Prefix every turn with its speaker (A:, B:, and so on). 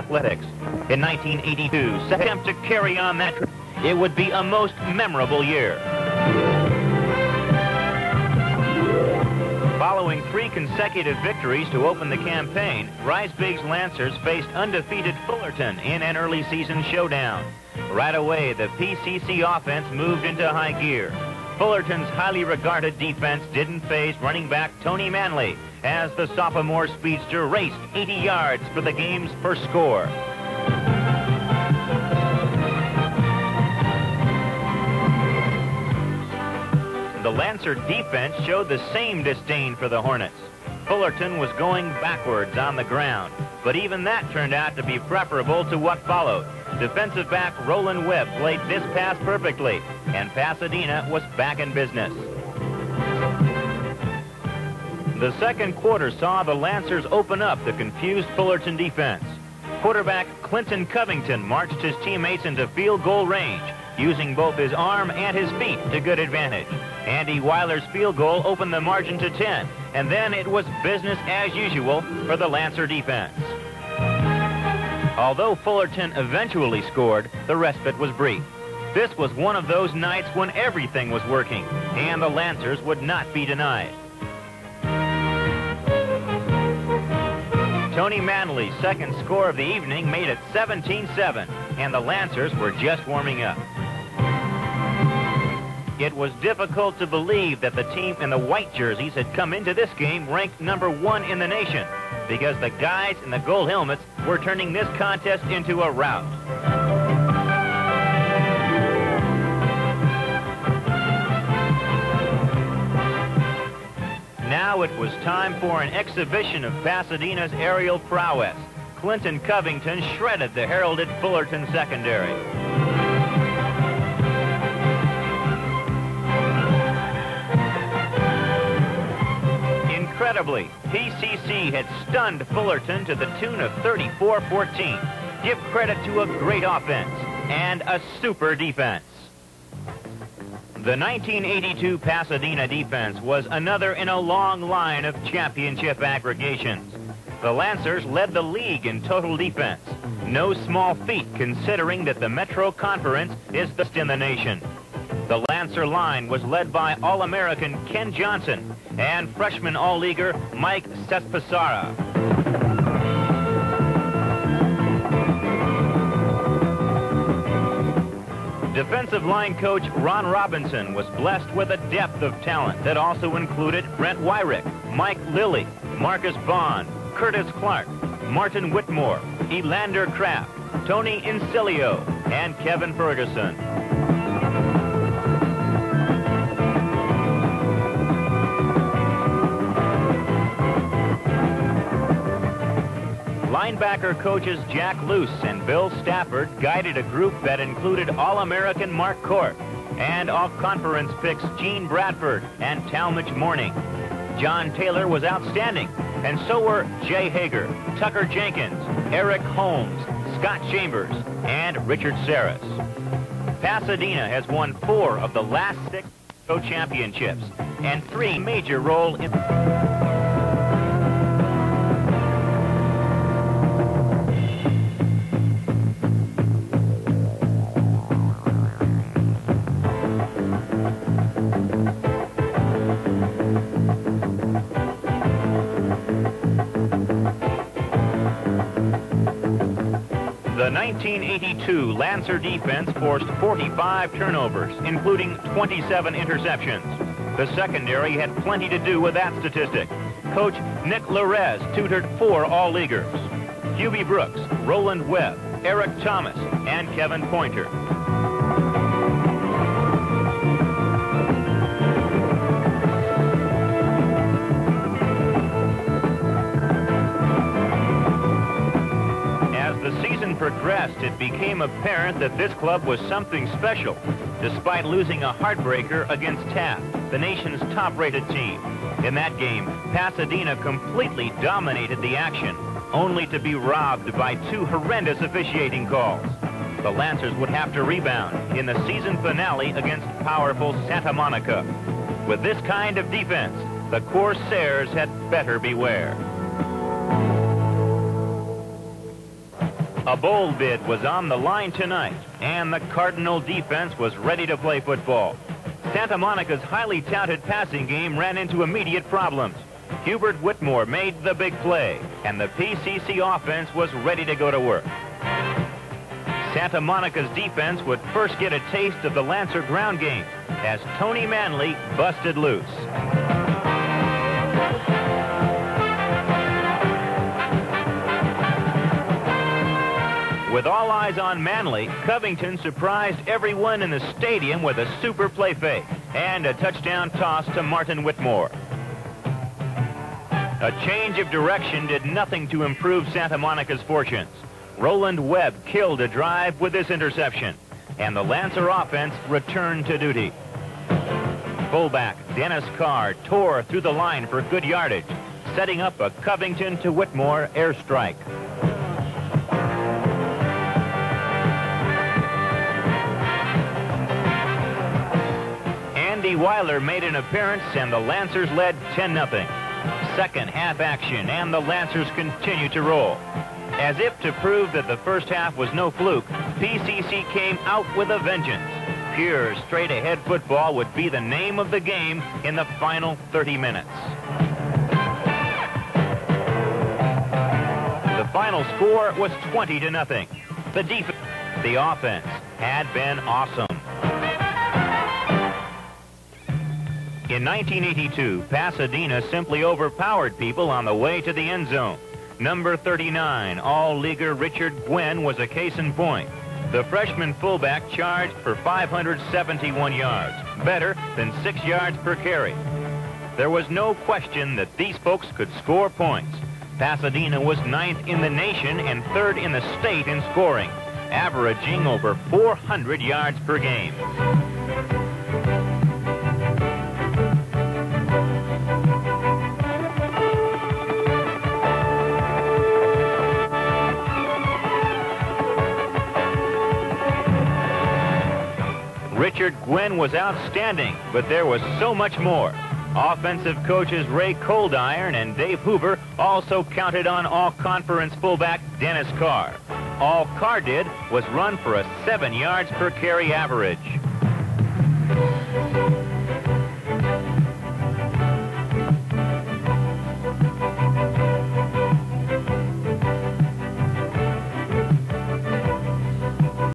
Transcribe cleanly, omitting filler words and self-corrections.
A: athletics. In 1982, attempt to carry on that trend. It would be a most memorable year. Following 3 consecutive victories to open the campaign, Rice Biggs Lancers faced undefeated Fullerton in an early season showdown. Right away, the PCC offense moved into high gear. Fullerton's highly regarded defense didn't faze running back Tony Manley as the sophomore speedster raced 80 yards for the game's first score. The Lancer defense showed the same disdain for the Hornets. Fullerton was going backwards on the ground, but even that turned out to be preferable to what followed. Defensive back Roland Webb played this pass perfectly, and Pasadena was back in business. The second quarter saw the Lancers open up the confused Fullerton defense. Quarterback Clinton Covington marched his teammates into field goal range, using both his arm and his feet to good advantage. Andy Weiler's field goal opened the margin to 10, and then it was business as usual for the Lancer defense. Although Fullerton eventually scored, the respite was brief. This was one of those nights when everything was working, and the Lancers would not be denied. Tony Manley's second score of the evening made it 17-7, and the Lancers were just warming up. It was difficult to believe that the team in the white jerseys had come into this game ranked #1 in the nation, because the guys in the gold helmets were turning this contest into a rout. Now it was time for an exhibition of Pasadena's aerial prowess. Clinton Covington shredded the heralded Fullerton secondary. Incredibly, PCC had stunned Fullerton to the tune of 34-14. Give credit to a great offense and a super defense. The 1982 Pasadena defense was another in a long line of championship aggregations. The Lancers led the league in total defense. No small feat considering that the Metro Conference is the best in the nation. The Lancer line was led by All-American Ken Johnson and freshman All-Leaguer Mike Cespecara. Defensive line coach Ron Robinson was blessed with a depth of talent that also included Brent Wyrick, Mike Lilly, Marcus Bond, Curtis Clark, Martin Whitmore, Elander Kraft, Tony Incilio, and Kevin Ferguson. Linebacker coaches Jack Luce and Bill Stafford guided a group that included All-American Mark Court and All-Conference picks Gene Bradford and Talmadge Morning. John Taylor was outstanding, and so were Jay Hager, Tucker Jenkins, Eric Holmes, Scott Chambers, and Richard Saris. Pasadena has won 4 of the last 6 championships and 3 major role in... The 1982 Lancer defense forced 45 turnovers, including 27 interceptions. The secondary had plenty to do with that statistic. Coach Nick Larez tutored 4 All-Leaguers: Hubie Brooks, Roland Webb, Eric Thomas, and Kevin Pointer. Progressed, it became apparent that this club was something special, despite losing a heartbreaker against Taft, the nation's top-rated team. In that game, Pasadena completely dominated the action, only to be robbed by 2 horrendous officiating calls. The Lancers would have to rebound in the season finale against powerful Santa Monica. With this kind of defense, the Corsairs had better beware. A bold bid was on the line tonight, and the Cardinal defense was ready to play football. Santa Monica's highly touted passing game ran into immediate problems. Hubert Whitmore made the big play, and the PCC offense was ready to go to work. Santa Monica's defense would first get a taste of the Lancer ground game as Tony Manley busted loose. With all eyes on Manley, Covington surprised everyone in the stadium with a super play fake and a touchdown toss to Martin Whitmore. A change of direction did nothing to improve Santa Monica's fortunes. Roland Webb killed a drive with this interception, and the Lancer offense returned to duty. Fullback Dennis Carr tore through the line for good yardage, setting up a Covington to Whitmore airstrike. Andy Weiler made an appearance, and the Lancers led 10-0. Second half action, and the Lancers continue to roll. As if to prove that the first half was no fluke, PCC came out with a vengeance. Pure, straight-ahead football would be the name of the game in the final 30 minutes. The final score was 20-0. The defense, the offense, had been awesome. In 1982, Pasadena simply overpowered people on the way to the end zone. Number 39, all-leaguer Richard Gwynn was a case in point. The freshman fullback charged for 571 yards, better than 6 yards per carry. There was no question that these folks could score points. Pasadena was 9th in the nation and 3rd in the state in scoring, averaging over 400 yards per game. Richard Gwynn was outstanding, but there was so much more. Offensive coaches Ray Coldiron and Dave Hoover also counted on all-conference fullback Dennis Carr. All Carr did was run for a 7 yards per carry average.